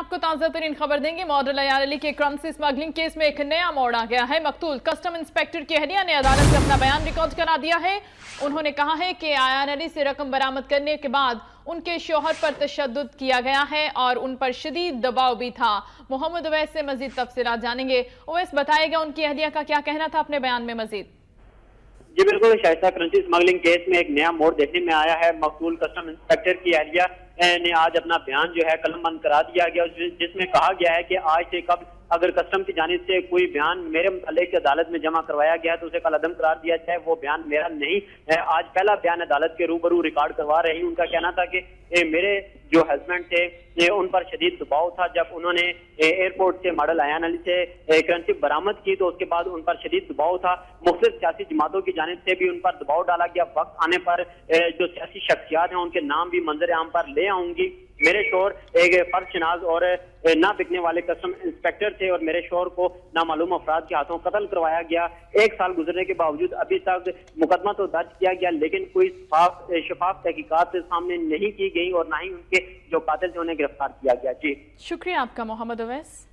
आपको ताज़ा तरीन खबर देंगे। मॉडल अयार अली के करंसी स्मगलिंग केस में एक नया मोड़ आ गया है। मकतूल कस्टम इंस्पेक्टर की अहलिया ने अदालत में अपना बयान रिकॉर्ड करा दिया है। उन्होंने कहा है कि अयार अली से रकम बरामद करने के बाद उनके शौहर पर तशद्दुद किया गया है और उन पर शदीद दबाव भी था। मोहम्मद उवैस से मजीद तफसीलात जानेंगे। उवैस, बताएगा उनकी अहलिया का क्या कहना था अपने बयान में मजीद? जी बिल्कुल शाइस्ता, करंसी स्मगलिंग केस में एक नया मोड़ देखने में आया है। मकतूल कस्टम इंस्पेक्टर की अहलिया ने आज अपना बयान जो है कलमबंद करा दिया गया, जिसमें कहा गया है कि आज से कब अगर कस्टम की जानिब से कोई बयान मेरे मुतालिक अदालत में जमा करवाया गया है तो उसे कल अदम करार दिया जाए। वो बयान मेरा नहीं है। आज पहला बयान अदालत के रूबरू रिकॉर्ड करवा रही। उनका कहना था कि मेरे जो हस्बैंड थे उन पर शदीद दबाव था। जब उन्होंने एयरपोर्ट से मॉडल अयान अली से करंसी बरामद की तो उसके बाद उन पर शदीद दबाव था। मुख्तलिफ सियासी जमातों की जानिब से भी उन पर दबाव डाला गया। वक्त आने पर जो सियासी शख्सियात हैं उनके नाम भी मंजर आम पर ले आऊंगी। मेरे शोहर एक फर्शनाज और ना बिकने वाले कस्टम इंस्पेक्टर थे और मेरे शोहर को नामालूम अफराद के हाथों कत्ल करवाया गया। 1 साल गुजरने के बावजूद अभी तक मुकदमा तो दर्ज किया गया, लेकिन कोई शफाफ तहकीकात सामने नहीं की गई और ना ही उनके जो कातिल थे उन्हें गिरफ्तार किया गया। जी शुक्रिया आपका मोहम्मद उवैस।